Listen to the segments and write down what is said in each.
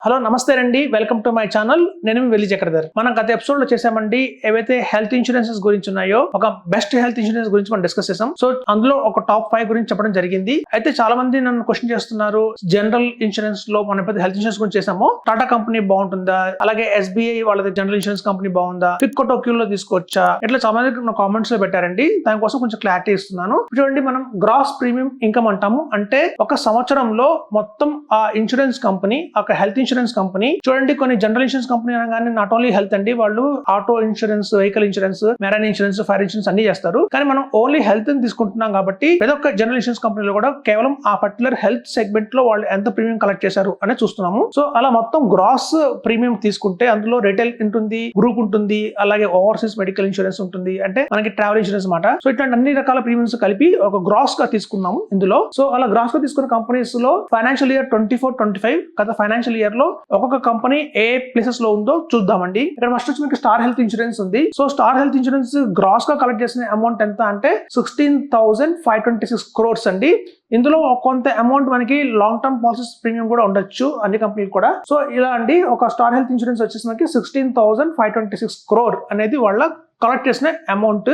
Hello నమస్తే అండి, welcome to my channel. నేను వెల్లి చక్రధర్. మనం గత ఎపిసోడ్ లో చేసామండి ఏవైతే హెల్త్ ఇన్సూరెన్సెస్ గురించి ఉన్నాయో ఒక బెస్ట్ హెల్త్ ఇన్సూరెన్స్ గురించి మనం డిస్కస్ చేసాం. సో అందులో ఒక టాప్ 5 గురించి చెప్పడం జరిగింది. అయితే చాలా మంది నన్ను క్వశ్చన్ చేస్తున్నారు, జనరల్ ఇన్సూరెన్స్ లో మనం ఎప్పుడైతే హెల్త్ ఇన్సూరెన్స్ గురించి చేసామో టాటా కంపెనీ బాగుంటుందా, అలాగే SBI వాళ్ళది జనరల్ ఇన్సూరెన్స్ కంపెనీ బాగుందా, ఫిట్కో టోక్యో లో తీసుకోవచ్చా, ఇట్లా చాలా మంది కామెంట్స్ లో పెట్టారండి. దానికోసం కొంచెం క్లారిటీ ఇస్తున్నాను. చూడండి, మనం గ్రాస్ ప్రీమియం ఇన్కమ్ అంటాము. అంటే ఒక సంవత్సరంలో మొత్తం ఆ ఇన్సూరెన్స్ కంపెనీ, ఒక హెల్త్ ఇన్సూరెన్స్ కంపెనీ, చూడండి కొన్ని జనరల్ ఇన్సూరెన్స్ కంపెనీ అనగానే నాట్ ఓన్లీ హెల్త్ అండి, వాళ్ళు auto insurance, vehicle insurance, marine insurance, fire insurance అన్ని చేస్తారు. కానీ మనం ఓన్లీ హెల్త్ ని తీసుకుంటున్నాం కాబట్టి ప్రతి ఒక్క జనరల్ ఇన్సూరెన్స్ కంపెనీలో కూడా కేవలం ఆ పర్టికులర్ హెల్త్ సెగ్మెంట్ లో వాళ్ళు ఎంత ప్రీమియం కలెక్ట్ చేశారు అని చూస్తున్నాము. సో అలా మొత్తం గ్రాస్ ప్రీమియం తీసుకుంటే అందులో రిటైల్ ఉంటుంది, గ్రూప్ ఉంటుంది, అలాగే ఓవర్సీస్ మెడికల్ ఇన్సూరెన్స్ ఉంటుంది, అంటే మనకి ట్రావెల్ ఇన్సూరెన్స్ మాట. సో ఇట్లాంటి అన్ని రకాల ప్రీమియమ్స్ కలిపి ఒక గ్రాస్ గా తీసుకున్నాము ఇందులో. సో అలా గ్రాస్ గా తీసుకున్న కంపెనీస్ లో ఫైనాన్షియల్ ఇయర్ 24-25 గత ఫైనాన్షియల్ ఇయర్ లో ఒక్కొక్క కంపెనీ ఏ ప్లేసెస్ లో ఉందో చూద్దామండి. ఇక్కడ ఫస్ట్ వచ్చి మీకు స్టార్ హెల్త్ ఇన్సూరెన్స్ ఉంది. So Star Health Insurance gross గా కలెక్ట్ చేసిన అమౌంట్ ఎంత అంటే 16,526 crores అండి. ఇందులో కొంత అమౌంట్ మనకి లాంగ్ టర్మ్ పాలసీస్ ప్రీమియం కూడా ఉండొచ్చు అన్ని కంపెనీలు కూడా. సో ఇలా అండి, ఒక స్టార్ హెల్త్ ఇన్సూరెన్స్ వచ్చేసి మనకి 16,526 crore అనేది వాళ్ళ కలెక్ట్ చేసిన అమౌంట్.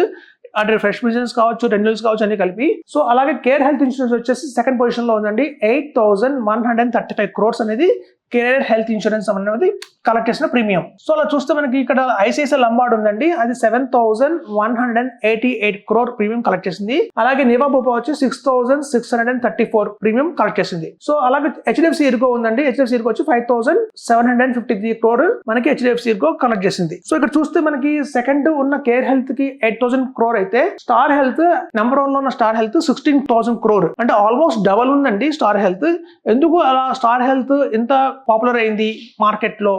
అంటే ఫ్రెష్ బిజినెస్ కావచ్చు, రెన్యూల్స్ కావచ్చు అన్ని కలిపి. సో అలాగే కేర్ హెల్త్ ఇన్సూరెన్స్ వచ్చేసి సెకండ్ పొజిషన్ లో ఉందండి. 8,135 crores అనేది కేర్ హెల్త్ ఇన్సూరెన్స్ అనేది కలెక్ట్ చేసిన ప్రీమియం. సో అలా చూస్తే మనకి ఇక్కడ ICICI లంబార్డ్ ఉందండి, అది 7,188 crore ప్రీమియం కలెక్ట్ చేసింది. అలాగే నివా బోపా వచ్చి 6,634 ప్రీమియం కలెక్ట్ చేసింది. సో అలాగే HDFC ఇర్గో ఉందండి, HDFC ఇర్గో వచ్చి 5,753 crore మనకి HDFC ఇర్గో కలెక్ట్ చేసింది. సో ఇక్కడ చూస్తే మనకి సెకండ్ ఉన్న కేర్ హెల్త్ కి 8,000 crore అయితే స్టార్ హెల్త్ నెంబర్ 1 లో ఉన్న స్టార్ హెల్త్ 16,000 crore, అంటే ఆల్మోస్ట్ డబల్ ఉందండి స్టార్ హెల్త్. ఎందుకు అలా స్టార్ హెల్త్ ఇంత పాపులర్ అయింది మార్కెట్ లో,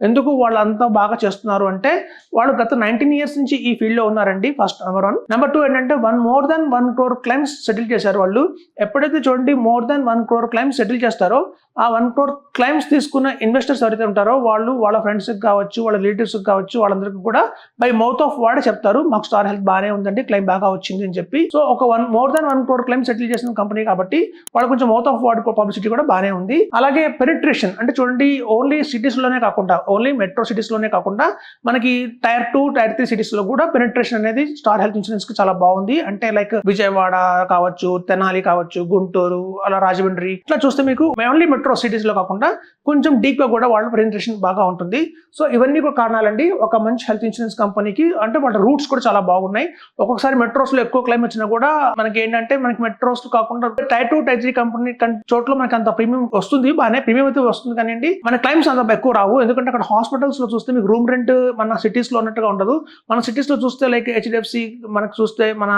ఎందుకు వాళ్ళు అంతా బాగా చేస్తున్నారు అంటే వాళ్ళు గత 19 years నుంచి ఈ ఫీల్డ్ లో ఉన్నారండి. First number 1. నెంబర్ 2 ఏంటంటే more than 1 crore claims settle చేశారు వాళ్ళు. ఎప్పుడైతే చూడండి more than 1 crore claims settle చేస్తారో, ఆ 1 crore క్లైమ్స్ తీసుకున్న ఇన్వెస్టర్స్ ఎవరైతే ఉంటారో వాళ్ళు వాళ్ళ ఫ్రెండ్స్ కావచ్చు, వాళ్ళ రిలేటివ్స్ కావచ్చు, వాళ్ళందరికీ కూడా బై మౌత్ ఆఫ్ వర్డ్ చెప్తారు, మాకు స్టార్ హెల్త్ బాగానే ఉందండి, క్లైమ్ బాగా వచ్చింది అని చెప్పి. సో ఒక more than 1 crore claim settle చేసిన కంపెనీ కాబట్టి వాళ్ళు కొంచెం మౌత్ ఆఫ్ వర్డ్ పబ్లిసిటీ కూడా బాగానే ఉంది. అలాగే పెనిట్రేషన్ అంటే చూడండి, ఓన్లీ సిటీస్ లోనే కాకుండా, ఓన్లీ మెట్రో సిటీస్ లోనే కాకుండా మనకి టైర్ 2, టైర్ 3 సిటీస్ లో కూడా పెనిట్రేషన్ అనేది స్టార్ హెల్త్ ఇన్సూరెన్స్ కి చాలా బాగుంది. అంటే లైక్ విజయవాడ కావచ్చు, తెనాలి కావచ్చు, గుంటూరు, అలా రాజమండ్రి, ఇట్లా చూస్తే మీకు ఓన్లీ మెట్రో సిటీస్ లో కాకుండా కొంచెం డీప్ గా కూడా వాళ్ళ పెనిట్రేషన్ బాగా ఉంటుంది. సో ఇవన్నీ కూడా కారణాలండి ఒక మంచి హెల్త్ ఇన్సూరెన్స్ కంపెనీకి. అంటే వాళ్ళ రూట్స్ కూడా చాలా బాగున్నాయి. ఒక్కొక్కసారి మెట్రోస్ లో ఎక్కువ క్లైమ్ వచ్చినా కూడా మనకి ఏంటంటే మనకి మెట్రోస్ కాకుండా టైర్ 2, టైర్ 3 కంపెనీ చోట్ల మనకి అంత ప్రీమియం వస్తుంది, బాగానే ప్రీమియం అయితే వస్తుంది. కానీ మన క్లైమ్స్ అంత ఎక్కువ రావు. ఎందుకంటే అక్కడ హాస్పిటల్స్ లో చూస్తే మీకు రూమ్ రెంట్ మన సిటీస్ లో ఉన్నట్టుగా ఉండదు. మన సిటీస్ లో చూస్తే లైక్ HDFC, మనకు చూస్తే మన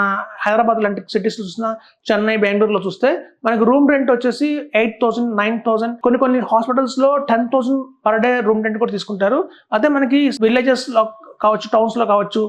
హైదరాబాద్ లాంటి సిటీస్ లో చూసిన, చెన్నై, బెంగళూరులో చూస్తే మనకి రూమ్ రెంట్ వచ్చేసి 8,000, 9,000, కొన్ని హాస్పిటల్స్ లో 10,000 పర్ డే రూమ్ రెంట్ కూడా తీసుకుంటారు. అదే మనకి విలేజెస్ లో కావచ్చు, టౌన్స్ లో కావచ్చు,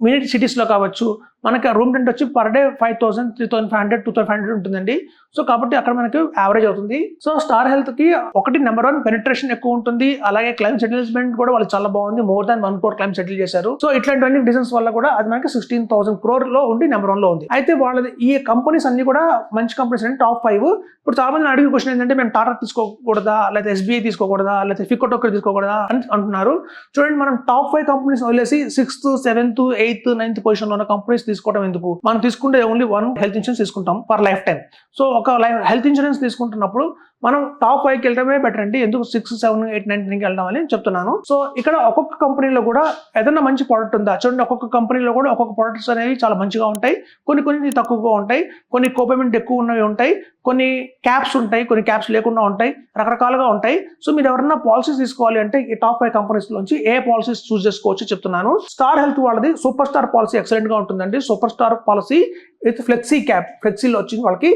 మినీ సిటీస్ లో కావచ్చు, మనకి రూమ్ రెంట్ వచ్చి పర్ డే 5,000, 3,500, 2,500 ఉంటుందండి. సో కాబట్టి అక్కడ మనకి యావరేజ్ అవుతుంది. సో స్టార్ హెల్త్ కి ఒకటి నెంబర్ 1 పెనిట్రేషన్ ఎక్కువ ఉంటుంది. అలాగే క్లైమ్ సెటిల్మెంట్ కూడా వాళ్ళు చాలా బాగుంది, more than 1 crore claim settle చేశారు. సో ఇట్లాంటివన్నీ రీజన్స్ వల్ల కూడా అది మనకి 16,000 crore లో ఉండి నెంబర్ 1 లో ఉంది. అయితే వాళ్ళది ఈ కంపెనీస్ అన్ని కూడా మంచి కంపెనీస్ అండి, టాప్ 5. ఇప్పుడు చాలా మంది అడిగే క్వశ్చన్ ఏంటంటే, మేము టాటా తీసుకోకూడదా, లేకపోతే SBI తీసుకోకూడదా, లేకపోతే ఫిట్కో టోక్యో తీసుకోకూడదా అని అంటున్నారు. చూడండి, మనం టాప్ 5 కంపెనీస్ వదిలేసి 6th, 7th, 8th, 9th position లో ఉన్న కంపెనీస్ తీసుకోవడం ఎందుకు? మనం తీసుకుంటే ఓన్లీ 1 హెల్త్ ఇన్సూరెన్స్ తీసుకుంటాం ఫర్ లైఫ్ టైం. సో ఒక హెల్త్ ఇన్సూరెన్స్ తీసుకుంటున్నప్పుడు మనం టాప్ 5కి వెళ్ళడమే బెటర్ అండి. ఎందుకు 6, 7, 8, 9, 10కి వెళ్ళడం అని చెప్తున్నాను. సో ఇక్కడ ఒక్కొక్క కంపెనీలో కూడా ఏదైనా మంచి ప్రోడక్ట్ ఉందా చూడండి. ఒక్కొక్క కంపెనీలో కూడా ఒక్కొక్క ప్రొడక్ట్స్ అనేవి చాలా మంచిగా ఉంటాయి, కొన్ని తక్కువగా ఉంటాయి, కొన్ని కోపేమెంట్ ఎక్కువ ఉన్నవి ఉంటాయి, కొన్ని క్యాప్స్ ఉంటాయి, కొన్ని క్యాప్స్ లేకుండా ఉంటాయి, రకరకాలుగా ఉంటాయి. సో మీరు ఎవరైనా పాలసీస్ తీసుకోవాలి అంటే ఈ టాప్ 5 కంపెనీస్ లోంచి ఏ పాలసీస్ చూస్ చేసుకోవచ్చు చెప్తున్నాను. స్టార్ హెల్త్ వాళ్ళది సూపర్ స్టార్ పాలసీ ఎక్సలెంట్ గా ఉంటుందండి. Super star policy with flexi cap, ఫ్లెక్సీలో వచ్చింది వాళ్ళకి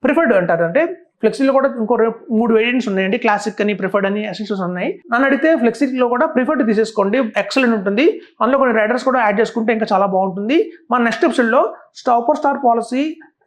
ప్రిఫర్డ్ అంటారు. అంటే ఫ్లెక్సీలో కూడా ఇంకో 3 వేరియంట్స్ ఉన్నాయండి, క్లాసిక్ అని, ప్రిఫర్డ్ అని, ఎసెన్షియల్స్ ఉన్నాయి. నన్ను అడిగితే ఫ్లెక్సీలో కూడా ప్రిఫర్డ్ తీసేసుకోండి, ఎక్సలెంట్ ఉంటుంది. అందులో కొన్ని రైడర్స్ కూడా యాడ్ చేసుకుంటే ఇంకా చాలా బాగుంటుంది. మన నెక్స్ట్ ఎపిసోడ్ లో సూపర్ స్టార్ పాలసీ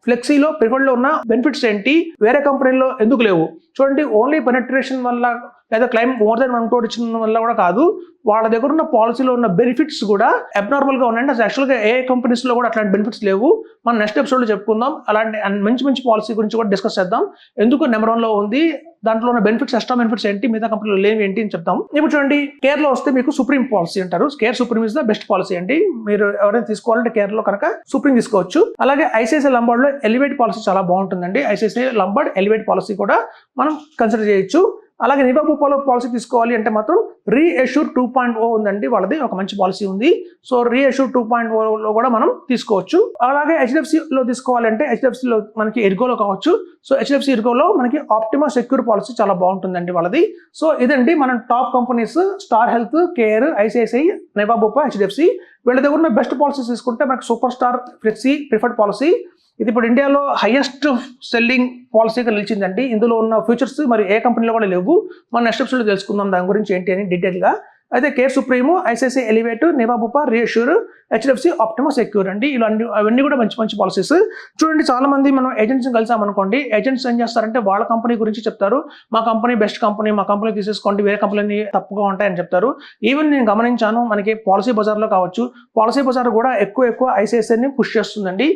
ఫ్లెక్సీలో ప్రిఫర్డ్ లో ఉన్న బెనిఫిట్స్ ఏంటి, వేరే కంపెనీలో ఎందుకు లేవు చూడండి. ఓన్లీ పెనట్రేషన్ వల్ల లేదా క్లైమ్ మోర్ దెన్ 1 crore ఇచ్చిన వల్ల కూడా కాదు, వాళ్ళ దగ్గర ఉన్న పాలసీలో ఉన్న బెనిఫిట్స్ కూడా అబ్నార్మల్ గా ఉన్నాయండి. అసలు యాక్చువల్గా ఏ కంపెనీస్ లో కూడా అట్లాంటి బెనిఫిట్స్ లేవు. మనం నెక్స్ట్ ఎపిసోడ్ లో చెప్పుకుందాం. అలాంటి మంచి మంచి పాలసీ గురించి కూడా డిస్కస్ చేద్దాం. ఎందుకు నెంబర్ 1 లో ఉంది, దాంట్లో ఉన్న బెనిఫిట్స్, ఎక్స్ట్రా బెనిఫిట్స్ ఏంటి, మిగతా కంపెనీలో లేవి ఏంటి అని చెప్తాం. ఇప్పుడు చూడండి, కేర్ లో వస్తే మీకు సుప్రీం పాలసీ అంటారు. Care supreme is the best policy అండి. మీరు ఎవరైనా తీసుకోవాలంటే కేర్ లో కనుక సుప్రీం తీసుకోవచ్చు. అలాగే ఐసిఐసిఐ లంబార్డ్ లో ఎలివేట్ పాలసీ చాలా బాగుంటుందండి. ఐసిఐసిఐ లంబార్డ్ ఎలివేట్ పాలసీ కూడా మనం కన్సిడర్ చేయొచ్చు. అలాగే నివా బూపాలో పాలసీ తీసుకోవాలి అంటే మాత్రం రీఎష్యూర్ 2.0 ఉందండి, వాళ్ళది ఒక మంచి పాలసీ ఉంది. సో రీఎష్యూర్ 2.0 లో కూడా మనం తీసుకోవచ్చు. అలాగే హెచ్డిఎఫ్సి లో తీసుకోవాలంటే హెచ్డిఎఫ్సి లో మనకి ఎర్గోలో కావచ్చు. సో హెచ్డిఎఫ్సి ఎర్గోలో మనకి ఆప్టిమా సెక్యూర్ పాలసీ చాలా బాగుంటుందండి వాళ్ళది. సో ఇదండి మనం top companies Star Health, Care, ICICI, Niva Bupa, HDFC వీళ్ళ దగ్గర ఉన్న బెస్ట్ పాలసీస్ తీసుకుంటే మనకి super star flexi preferred policy ఇది ఇప్పుడు ఇండియాలో హైయెస్ట్ సెల్లింగ్ పాలసీగా నిలిచిందండి. ఇందులో ఉన్న ఫీచర్స్ మరి ఏ కంపెనీలో కూడా లేవు. మనం నెక్స్ట్ ఎపిసోడ్లో తెలుసుకుందాం దాని గురించి ఏంటి అని డీటెయిల్గా. అయితే Care Supreme, ICICI Elevate, Niva Bupa, Reassure, HDFC Optima Secure అండి. అవన్నీ కూడా మంచి మంచి పాలసీస్. చూడండి, చాలా మంది మనం ఏజెంట్స్ని కలిసామనుకోండి, ఏజెంట్స్ ఏం చేస్తారంటే వాళ్ళ కంపెనీ గురించి చెప్తారు. మా కంపెనీ బెస్ట్ కంపెనీ, మా కంపెనీ తీసేసుకోండి, వేరే కంపెనీ తప్పుగా ఉంటాయని చెప్తారు. ఈవెన్ నేను గమనించాను, మనకి పాలసీ బజార్లో కావచ్చు, పాలసీ బజార్ కూడా ఎక్కువ ఐసిఐసిఐని పుష్ చేస్తుందండి.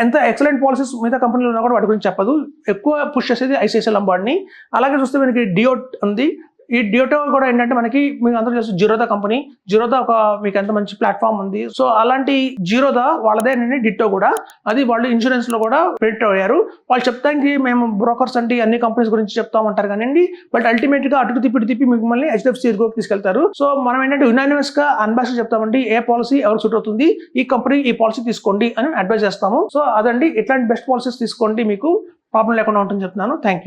ఎంత ఎక్సలెంట్ పాలసీస్ మిగతా కంపెనీలు ఉన్నా కూడా వాటి గురించి చెప్పదు. ఎక్కువ పుష్ చేసేది ఐసిఐసిఐ లంబార్డ్ని. అలాగే చూస్తే మనకి డియోట్ ఉంది. ఈ డియోటో కూడా ఏంటంటే మనకి మీకు అందరూ తెలుసు జిరోదా కంపెనీ. జిరోదా ఒక మీకు ఎంత మంచి ప్లాట్ఫామ్ ఉంది. సో అలాంటి జిరోదా వాళ్ళదే డిట్టో కూడా, అది వాళ్ళు ఇన్సూరెన్స్ లో కూడా ప్రింట్ అయ్యారు. వాళ్ళు చెప్తానికి మేము బ్రోకర్స్ అంటే అన్ని కంపెనీస్ గురించి చెప్తామంటారు కానీ బట్ అల్టిమేట్ గా అటు తిప్పి మిమ్మల్ని హెచ్డిఎఫ్సి ఎర్గోకి తీసుకెళ్తారు. సో మనం ఏంటంటే యునానిమస్ గా అన్బాసిడర్ చెప్తామండి, ఏ పాలసీ ఎవరు సూట్ అవుతుంది, ఈ కంపెనీ ఈ పాలసీ తీసుకోండి అని అడ్వైజ్ చేస్తాము. సో అదండి, ఇట్లాంటి బెస్ట్ పాలసీస్ తీసుకోండి, మీకు ప్రాబ్లం లేకుండా ఉంటుందని చెప్తున్నాను. Thank you.